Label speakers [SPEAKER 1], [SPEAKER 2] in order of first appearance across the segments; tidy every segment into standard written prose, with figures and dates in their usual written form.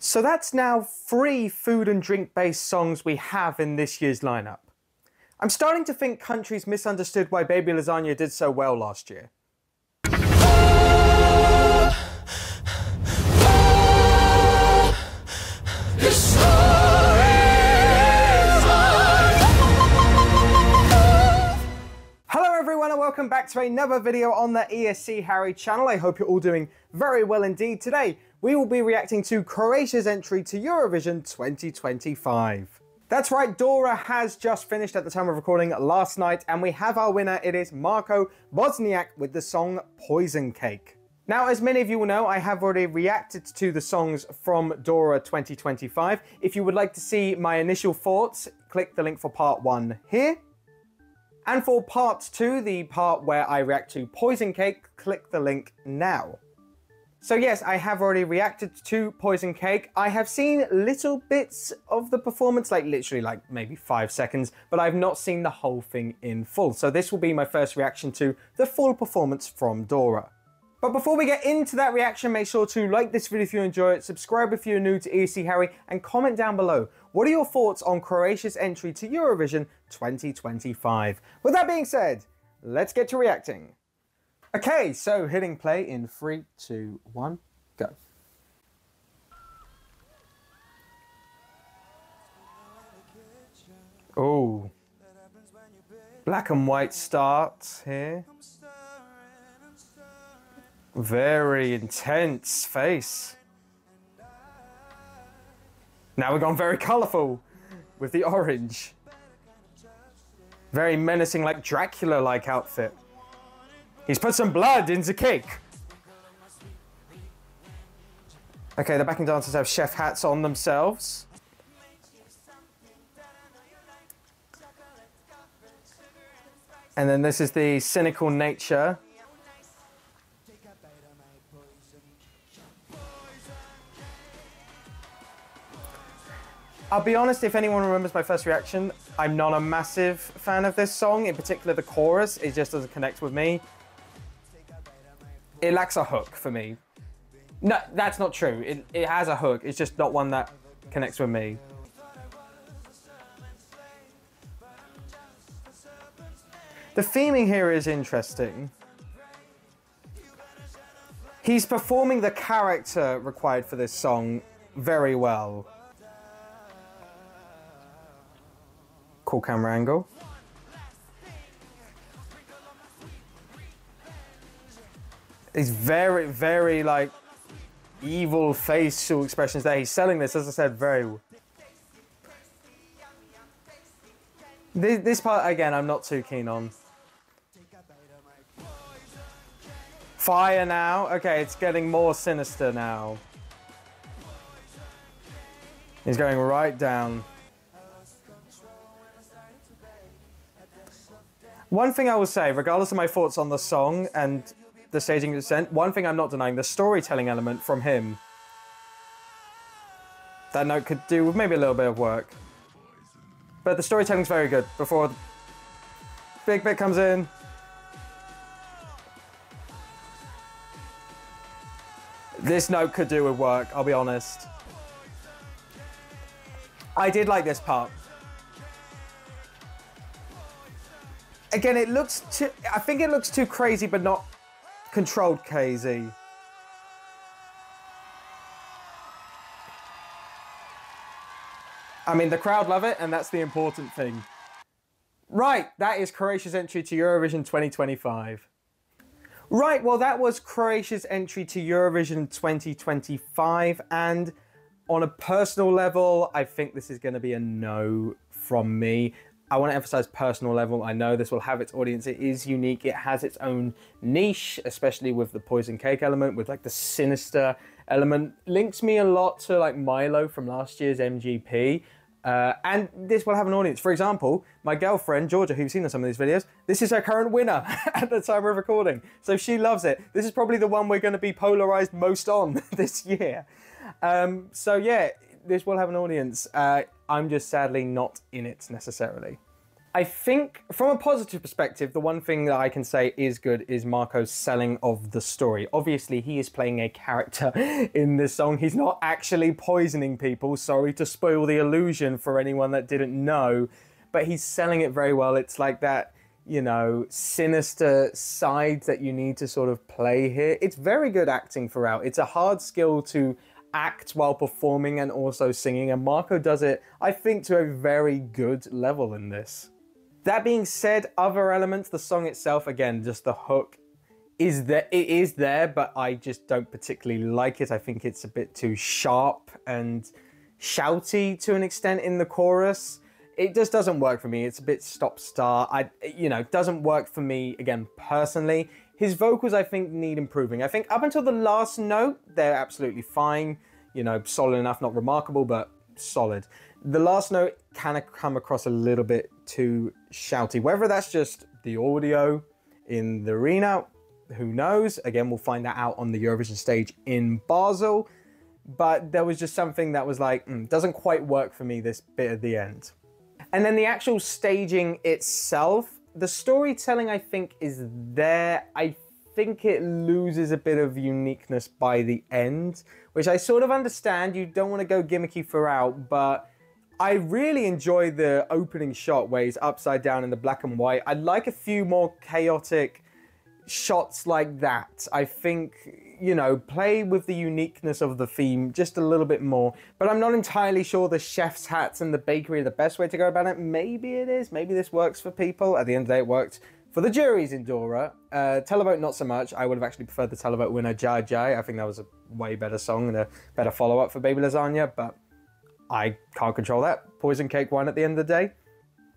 [SPEAKER 1] So that's now 3 food and drink based songs we have in this year's lineup. I'm starting to think countries misunderstood why Baby Lasagna did so well last year. Hello everyone and welcome back to another video on the ESC Harry channel. I hope you're all doing very well indeed. Today we will be reacting to Croatia's entry to Eurovision 2025. That's right, Dora has just finished at the time of recording last night, and we have our winner. It is Marko Bos njak with the song Poison Cake. Now, as many of you will know, I have already reacted to the songs from Dora 2025. If you would like to see my initial thoughts, click the link for part 1 here. And for part 2, the part where I react to Poison Cake, click the link now. So yes, I have already reacted to Poison Cake. I have seen little bits of the performance, literally maybe 5 seconds, but I've not seen the whole thing in full. So this will be my first reaction to the full performance from Dora. But before we get into that reaction, make sure to like this video if you enjoy it, subscribe if you're new to ESC Harry, and comment down below. What are your thoughts on Croatia's entry to Eurovision 2025? With that being said, let's get to reacting. Okay, so hitting play in 3, 2, 1, go. Oh, black and white start here. Very intense face. Now we're gone very colourful with the orange. Very menacing, like Dracula-like outfit. He's put some blood into cake. Okay, the backing dancers have chef hats on themselves. And then this is the cynical nature. I'll be honest, if anyone remembers my first reaction, I'm not a massive fan of this song. In particular, the chorus, it just doesn't connect with me. It lacks a hook for me. No, that's not true. It has a hook. It's just not one that connects with me. The theming here is interesting. He's performing the character required for this song very well. Cool camera angle. These very, very evil facial expressions there. He's selling this, as I said, very well. This part, again, I'm not too keen on. Fire now. Okay, it's getting more sinister now. He's going right down. One thing I will say, regardless of my thoughts on the song and the staging descent, one thing I'm not denying, the storytelling element from him. That note could do with maybe a little bit of work. But the storytelling's very good before the big bit comes in. This note could do with work, I'll be honest. I did like this part. Again, it looks too, I think it looks too crazy, but not controlled crazy. I mean, the crowd love it, and that's the important thing. Right, that is Croatia's entry to Eurovision 2025. Right, well, that was Croatia's entry to Eurovision 2025, and on a personal level, I think this is going to be a no from me. I want to emphasize personal level. I know this will have its audience. It is unique. It has its own niche, especially with the poison cake element, with the sinister element. Links me a lot to Milo from last year's MGP. And this will have an audience. For example, my girlfriend, Georgia, who's seen some of these videos, this is her current winner at the time of recording. So she loves it. This is probably the one we're going to be polarized most on this year. So yeah, this will have an audience. I'm just sadly not in it necessarily. I think from a positive perspective, the one thing that I can say is good is Marko's selling of the story. Obviously, he is playing a character in this song. He's not actually poisoning people. Sorry to spoil the illusion for anyone that didn't know, but he's selling it very well. It's like that, you know, sinister side that you need to sort of play here. It's very good acting throughout. It's a hard skill to act while performing and also singing, and Marko does it, I think, to a very good level in this. That being said, other elements, the song itself, again, just the hook is there. It is there, but I just don't particularly like it. I think it's a bit too sharp and shouty to an extent in the chorus. It just doesn't work for me. It's a bit stop-start. It doesn't work for me, again, personally. His vocals, I think, need improving. I think up until the last note, they're absolutely fine. You know, solid enough, not remarkable, but solid. The last note kind of come across a little bit too shouty. Whether that's just the audio in the arena, who knows? Again, we'll find that out on the Eurovision stage in Basel. But there was just something that was like, doesn't quite work for me, this bit at the end. And then the actual staging itself, the storytelling, I think, is there. I think it loses a bit of uniqueness by the end, which I sort of understand. You don't want to go gimmicky throughout, but I really enjoy the opening shot where he's upside down in the black and white. I'd like a few more chaotic shots like that. I think, you know, play with the uniqueness of the theme just a little bit more. But I'm not entirely sure the chef's hats and the bakery are the best way to go about it. Maybe it is. Maybe this works for people. At the end of the day, it worked for the juries in Dora. Televote, not so much. I would have actually preferred the televote winner, Jai Jai. I think that was a way better song and a better follow-up for Baby Lasagna, but I can't control that. Poison cake won at the end of the day.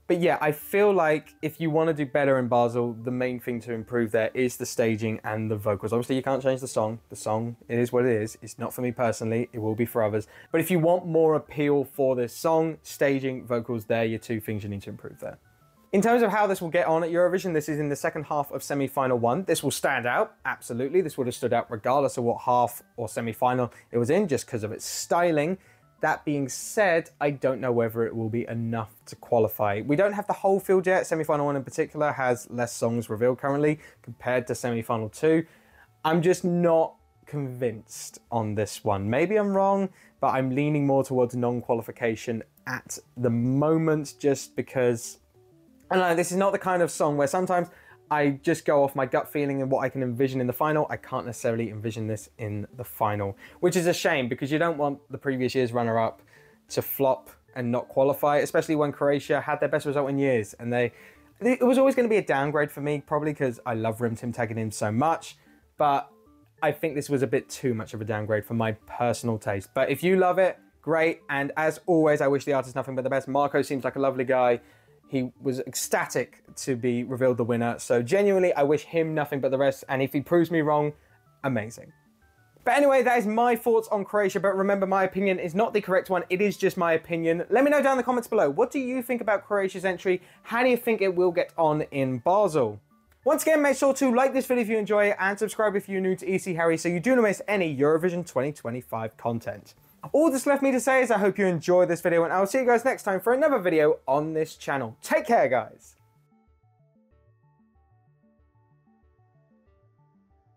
[SPEAKER 1] But yeah, I feel like if you want to do better in Basel, the main thing to improve there is the staging and the vocals. Obviously, you can't change the song. The song, it is what it is. It's not for me personally. It will be for others. But if you want more appeal for this song, staging, vocals, they're your two things you need to improve there. In terms of how this will get on at Eurovision, this is in the second half of semi-final 1. This will stand out, absolutely. This would have stood out regardless of what half or semi-final it was in, just because of its styling. That being said, I don't know whether it will be enough to qualify. We don't have the whole field yet. Semi-final 1 in particular has less songs revealed currently compared to semi-final 2. I'm just not convinced on this one. Maybe I'm wrong, but I'm leaning more towards non-qualification at the moment just because, I don't know, this is not the kind of song where sometimes I just go off my gut feeling and what I can envision in the final. I can't necessarily envision this in the final, which is a shame because you don't want the previous year's runner-up to flop and not qualify, especially when Croatia had their best result in years. And it was always going to be a downgrade for me, probably because I love Rim Tim tagging in so much. But I think this was a bit too much of a downgrade for my personal taste. But if you love it, great. And as always, I wish the artist nothing but the best. Marko seems like a lovely guy. He was ecstatic to be revealed the winner. So genuinely, I wish him nothing but the best. And if he proves me wrong, amazing. But anyway, that is my thoughts on Croatia. But remember, my opinion is not the correct one. It is just my opinion. Let me know down in the comments below. What do you think about Croatia's entry? How do you think it will get on in Basel? Once again, make sure to like this video if you enjoy it and subscribe if you're new to EC Harry so you do not miss any Eurovision 2025 content. All that's left me to say is I hope you enjoyed this video and I'll see you guys next time for another video on this channel. Take care, guys.